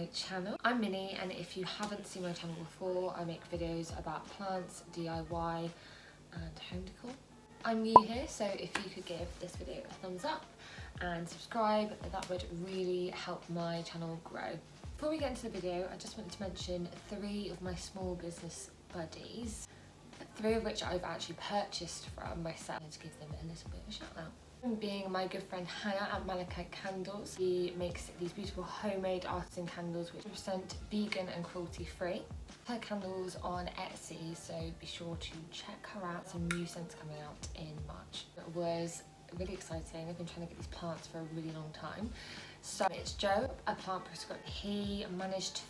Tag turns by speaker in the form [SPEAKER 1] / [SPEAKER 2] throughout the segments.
[SPEAKER 1] my channel. I'm Minnie, and if you haven't seen my channel before, I make videos about plants, DIY and home decor. I'm new here, so if you could give this video a thumbs up and subscribe, that would really help my channel grow. Before we get into the video, I just wanted to mention 3 of my small business buddies, 3 of which I've actually purchased from myself, to give them a little bit of a shout out. Being my good friend Hannah at Malachite Candles. She makes these beautiful homemade artisan candles which are 100% vegan and cruelty free. Her candles on Etsy, so be sure to check her out. Some new scents coming out in March. It was really exciting. I've been trying to get these plants for a really long time. So it's Joe, a plant prescriptor. He managed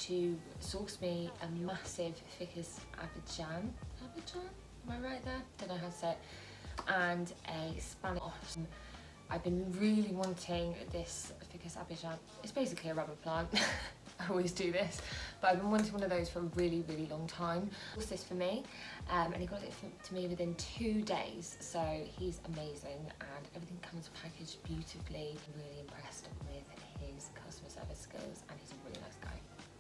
[SPEAKER 1] to source me a massive Ficus Abidjan. Am I right there? Don't know how to say it. And a Spanish. I've been really wanting this Ficus Abidjan. It's basically a rubber plant. I always do this, but I've been wanting one of those for a really long time. What's this for me? And he got it to me within 2 days, so he's amazing and everything comes packaged beautifully. I'm really impressed with his customer service skills and he's a really nice guy.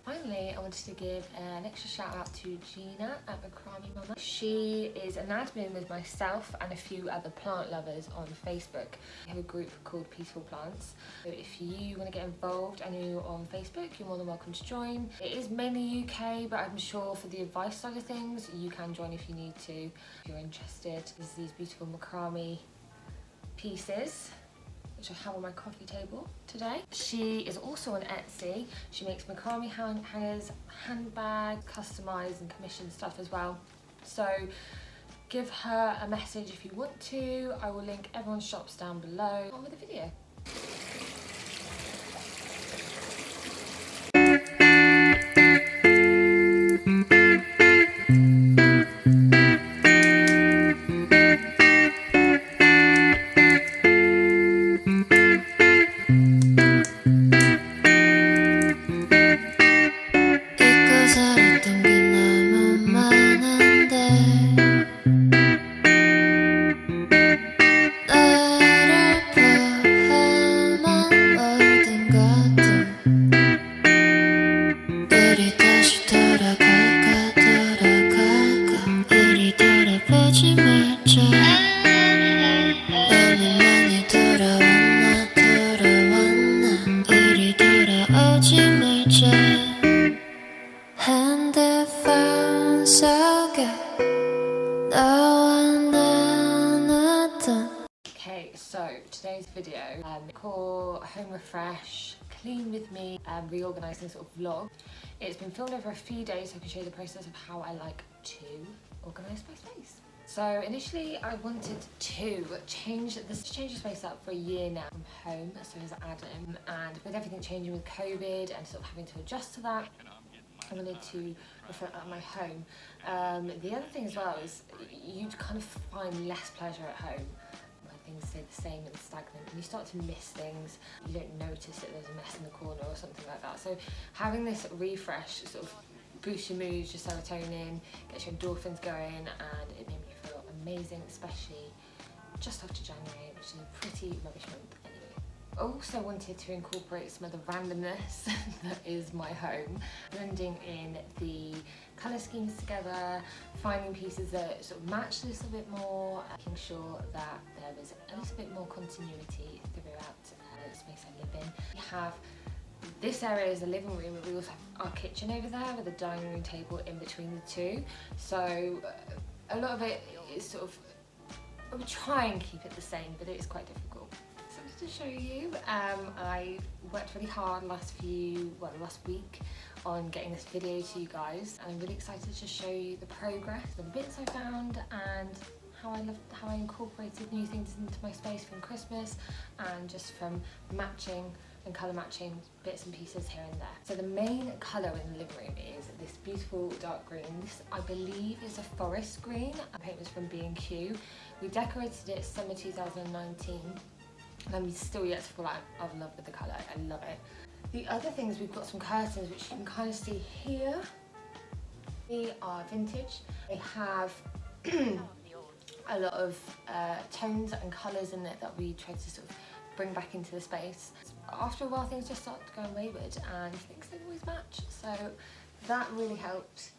[SPEAKER 1] Finally, I wanted to give an extra shout out to Gina at Macrame Mama. She is an admin with myself and a few other plant lovers on Facebook. We have a group called Peaceful Plants. So if you want to get involved and you're on Facebook, you're more than welcome to join. It is mainly UK, but I'm sure for the advice side of things, you can join if you need to, if you're interested. There's these beautiful macrame pieces, which I have on my coffee table today. She is also on Etsy. She makes macrame hangers, handbags, customised and commissioned stuff as well. So give her a message if you want to. I will link everyone's shops down below. On with the video. Okay, so today's video, called Home Refresh, Clean With Me, Reorganising sort of vlog. It's been filmed over a few days so I can show you the process of how I like to organise my space. So initially I wanted to change the space up for a year now from home, so as Adam, and with everything changing with COVID and sort of having to adjust to that, I wanted to reflect on my home. The other thing as well is you kind of find less pleasure at home when things stay the same and stagnant, and you start to miss things. You don't notice that there's a mess in the corner or something like that. So having this refresh sort of boosts your mood, your serotonin, gets your endorphins going, and it made me feel amazing, especially just after January, which is a pretty rubbish month anyway. I also wanted to incorporate some of the randomness that is my home, blending in the colour schemes together, finding pieces that sort of match this a bit more, making sure that there is a little bit more continuity throughout the space I live in. We have this area is the living room, but we also have our kitchen over there with a dining room table in between the two. So a lot of it is sort of, I would try and keep it the same, but it is quite difficult. So to show you, I worked really hard last week on getting this video to you guys, and I'm really excited to show you the progress, the bits I found, and how I incorporated new things into my space from Christmas and just from matching and colour matching bits and pieces here and there. So the main colour in the living room is this beautiful dark green. This I believe is a forest green. The paint was from B&Q. We decorated it summer 2019 and I'm still yet to fall out of love with the colour. I love it. The other things, we've got some curtains which you can kind of see here. They are vintage. They have a lot of tones and colours in it that we tried to sort of bring back into the space. It's after a while things just start going wayward and things don't always match. So that really helped.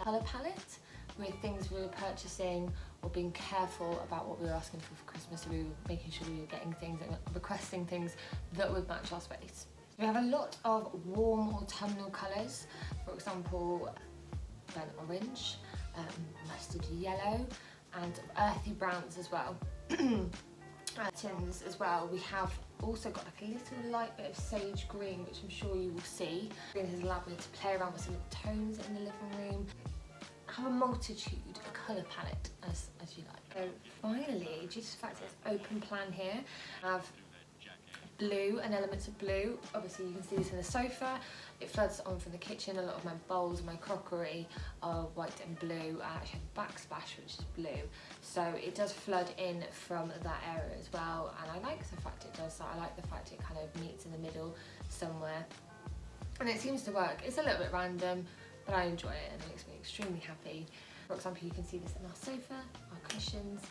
[SPEAKER 1] Colour palette with things we were purchasing or being careful about what we were asking for Christmas, so we were making sure we were getting things and requesting things that would match our space. We have a lot of warm autumnal colours, for example burnt orange, mustard yellow and earthy browns as well. Tins as well, we have also got like a little light bit of sage green, which I'm sure you will see. Green has allowed me to play around with some of the tones in the living room. Have a multitude, a colour palette as you like. So finally, due to the fact it's open plan here, I have blue and elements of blue. Obviously you can see this in the sofa. It floods on from the kitchen. A lot of my bowls and my crockery are white and blue. I actually have a backsplash which is blue. So it does flood in from that area as well, and I like the fact it does that. I like the fact it kind of meets in the middle somewhere. And it seems to work. It's a little bit random, but I enjoy it and it makes me extremely happy. For example, you can see this in our sofa, our cushions,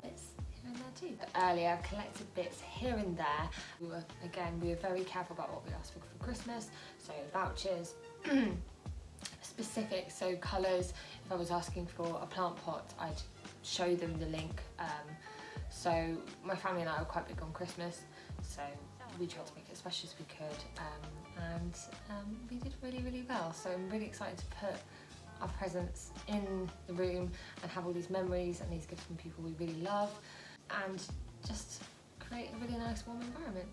[SPEAKER 1] bits here and there too. Earlier, I've collected bits here and there. We were very careful about what we asked for Christmas, so vouchers, specific, so colours. If I was asking for a plant pot, I'd show them the link. So my family and I were quite big on Christmas, so we tried to make it as special as we could, and we did really well. So I'm really excited to put our presents in the room and have all these memories and these gifts from people we really love, and just create a really nice warm environment.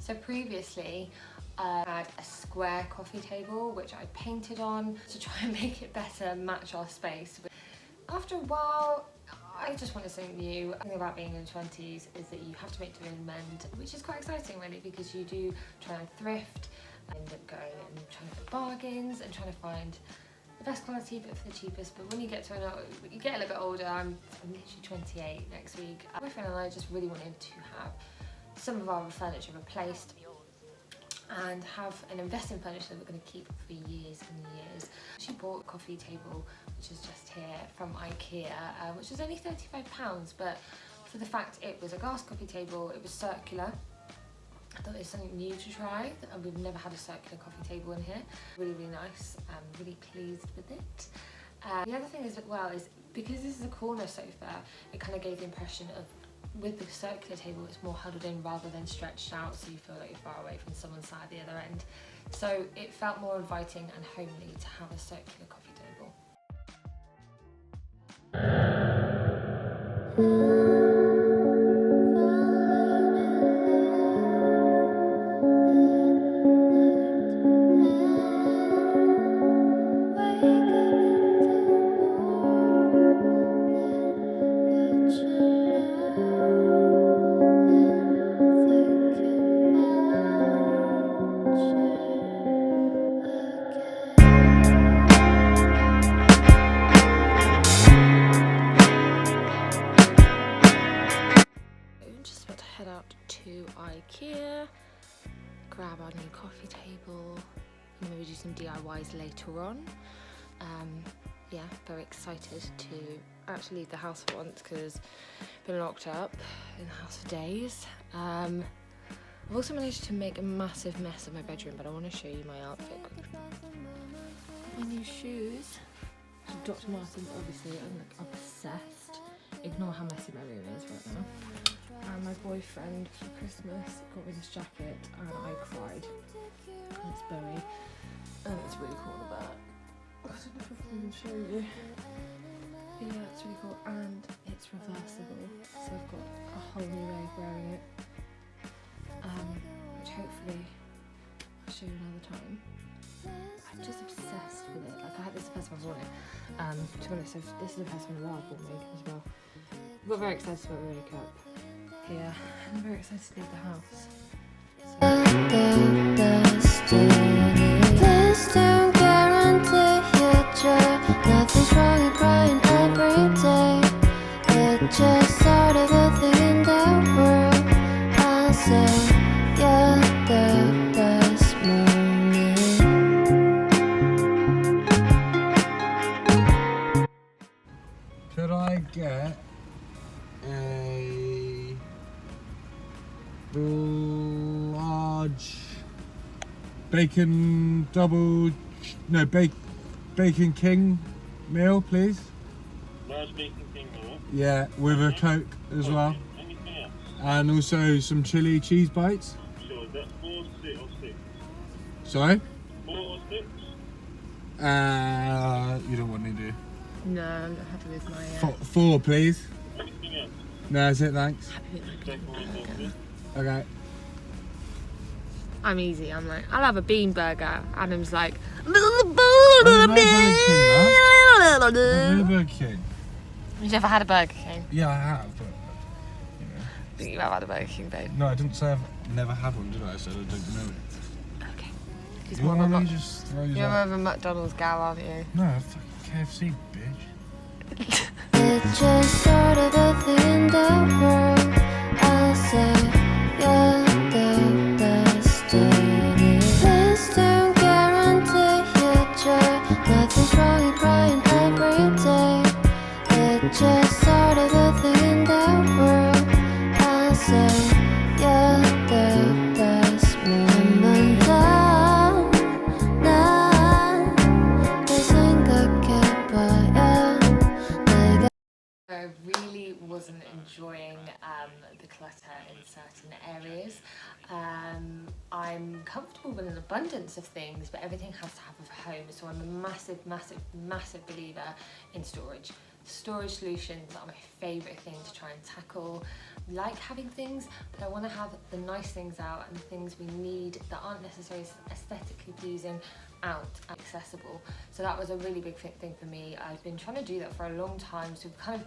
[SPEAKER 1] So previously I had a square coffee table which I painted on to try and make it better match our space. After a while I just wanted something new. The thing about being in your 20s is that you have to make do and mend, which is quite exciting really, because you do try and thrift and end up going and trying to get bargains and trying to find the best quality but for the cheapest. But when you get you get a little bit older, I'm literally 28 next week. My boyfriend and I just really wanted to have some of our furniture replaced and invest in furniture that we're going to keep for years and years. She bought a coffee table, which is just here, from IKEA, which was only £35, but for the fact it was a glass coffee table, it was circular. I thought it was something new to try, and we've never had a circular coffee table in here. Really nice. I'm really pleased with it. The other thing as well is, because this is a corner sofa, it kind of gave the impression of, with the circular table, it's more huddled in rather than stretched out, so you feel like you're far away from someone's side at the other end. So it felt more inviting and homely to have a circular coffee table. To IKEA, grab our new coffee table, and maybe do some DIYs later on. Yeah, very excited to actually leave the house for once, because I've been locked up in the house for days. I've also managed to make a massive mess of my bedroom, but I want to show you my outfit. My new shoes. Dr. Martens, obviously. I'm like obsessed. Ignore how messy my room is right now. And my boyfriend for Christmas got me this jacket, and I cried. And it's Bowie, and it's really cool on the back. I don't know if I can even show you. But yeah, it's really cool, and it's reversible, so I've got a whole new way of wearing it, which hopefully I'll show you another time. I'm just obsessed with it. Like, I had this the first time I bought it. To be honest, this is the first one I bought me as well. We're very excited about the wake up here, and I'm very excited to leave the house. Please don't guarantee your joy. Nothing's wrong with crying every day. It's just sort of a thing in the world. I'll say you're the best moment.
[SPEAKER 2] Could I get a large bacon bacon king meal, please.
[SPEAKER 3] Large bacon king meal.
[SPEAKER 2] Yeah, with a Coke as well.
[SPEAKER 3] Anything else?
[SPEAKER 2] And also some chili cheese bites.
[SPEAKER 3] Sure, is that 4 or 6?
[SPEAKER 2] Sorry?
[SPEAKER 3] 4 or 6?
[SPEAKER 2] You don't want me to do.
[SPEAKER 1] No, I'm not happy with my...
[SPEAKER 2] Four, please.
[SPEAKER 3] Anything else?
[SPEAKER 2] No, that's it, thanks.
[SPEAKER 1] happy with my
[SPEAKER 3] Check all
[SPEAKER 1] bean
[SPEAKER 3] those
[SPEAKER 1] burger.
[SPEAKER 3] things.
[SPEAKER 2] Okay.
[SPEAKER 1] I'm easy. I'm like, I'll have a bean burger. Adam's like...
[SPEAKER 2] Burger King.
[SPEAKER 1] You've never had a Burger King?
[SPEAKER 2] Yeah, I have, but
[SPEAKER 1] You have had a Burger King, babe.
[SPEAKER 2] no, I didn't say I've never had one, did I? I said I don't know it.
[SPEAKER 1] Okay. He's
[SPEAKER 2] You're
[SPEAKER 1] more of a,
[SPEAKER 2] just throw
[SPEAKER 1] you're
[SPEAKER 2] yourself.
[SPEAKER 1] more of a McDonald's gal, aren't you?
[SPEAKER 2] No, fucking KFC, bitch.
[SPEAKER 4] It's just sort of a thing in the world. I'll say you're the best at it. Please don't guarantee your joy. Nothing's wrong with crying every day. It's just sort of a thing in the world. I'll say you're the best.
[SPEAKER 1] I really wasn't enjoying the clutter in certain areas. I'm comfortable with an abundance of things, but everything has to have a home. So I'm a massive, massive, massive believer in storage. Storage solutions are my favourite thing to try and tackle. I like having things, but I want to have the nice things out and the things we need that aren't necessarily aesthetically pleasing out and accessible. So that was a really big thing for me. I've been trying to do that for a long time, so kind of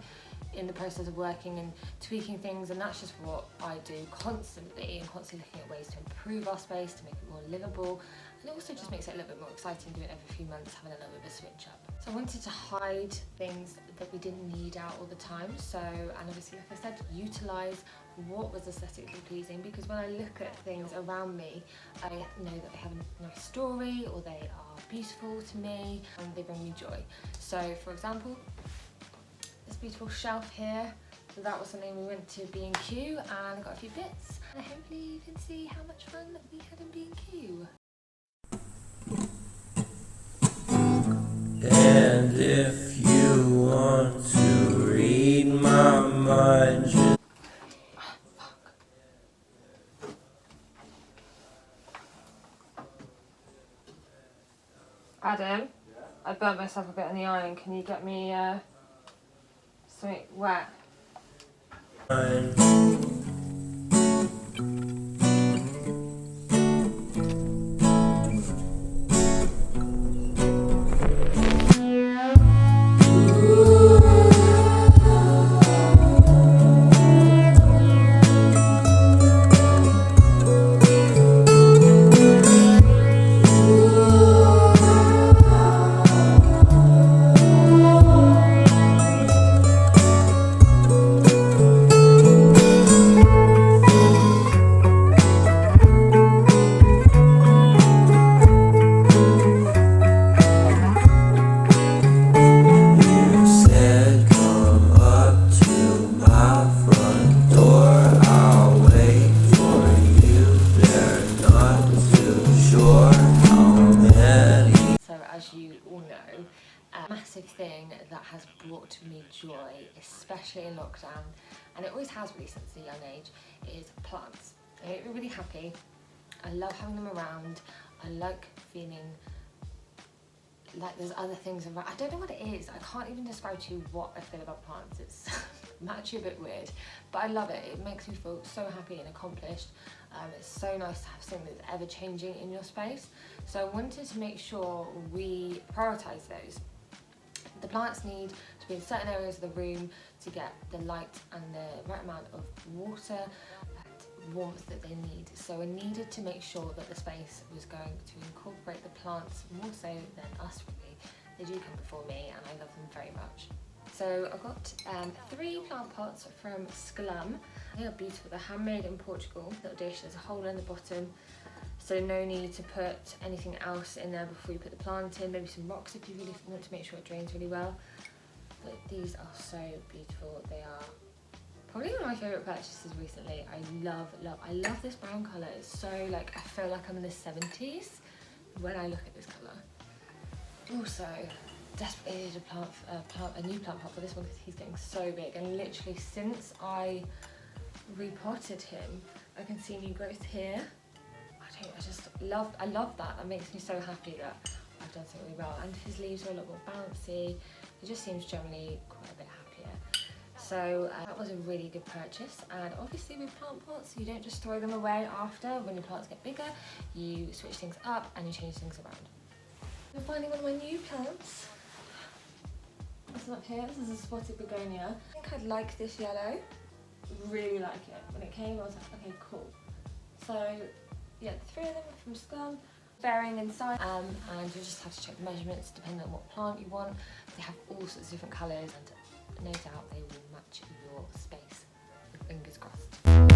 [SPEAKER 1] in the process of working and tweaking things, and that's just what I do constantly, and constantly looking at ways to improve our space, to make it more livable, and it also just makes it a little bit more exciting doing it every few months, having a little bit of a switch up. So I wanted to hide things that we didn't need out all the time, so, and obviously like I said, utilise what was aesthetically pleasing, because when I look at things around me, I know that they have a nice story, or they are beautiful to me, and they bring me joy. So for example, this beautiful shelf here, so that was something we went to B&Q, and I got a few bits, and hopefully you can see how much fun we had in B&Q.
[SPEAKER 5] And if you want to read my mind, just
[SPEAKER 1] Adam, I burnt myself a bit on the iron. Can you get me something wet?
[SPEAKER 5] you said come up to my front door, I'll wait for you. They're not too sure how many.
[SPEAKER 1] So as you all know, a massive thing that has brought me joy, especially in lockdown, and it always has really since a young age, is plants. They make me really happy. I love having them around. I like feeling like there's other things around. I don't know what it is. I can't even describe to you what I feel about plants. It's actually a bit weird, but I love it. It makes me feel so happy and accomplished. It's so nice to have something that's ever changing in your space. So I wanted to make sure we prioritise those. The plants need to be in certain areas of the room to get the light and the right amount of water and warmth that they need. So I needed to make sure that the space was going to incorporate the plants more so than us really. They do come before me and I love them very much. So I got 3 plant pots from Sclum. They are beautiful. They're handmade in Portugal. Little dish, there's a hole in the bottom, so no need to put anything else in there before you put the plant in. Maybe some rocks if you really want to make sure it drains really well. But these are so beautiful. They are probably one of my favourite purchases recently. I love this brown colour. It's so like, I feel like I'm in the 70s. when I look at this colour. Also, desperately needed a new plant pot for this one because he's getting so big, and literally since I repotted him, I can see new growth here. I love that. That makes me so happy that I've done something really well. And his leaves are a lot more bouncy. He just seems generally quite a bit happier. So that was a really good purchase. And obviously with plant pots, you don't just throw them away after. When your plants get bigger, you switch things up and you change things around. I'm finding one of my new plants. This one up here, this is a spotted begonia. I think I'd like this yellow, really like it. When it came, I was like, okay, cool. So yeah, the 3 of them are from Scum, varying in size, and you just have to check the measurements depending on what plant you want. They have all sorts of different colours, and no doubt they will match your space. Fingers crossed.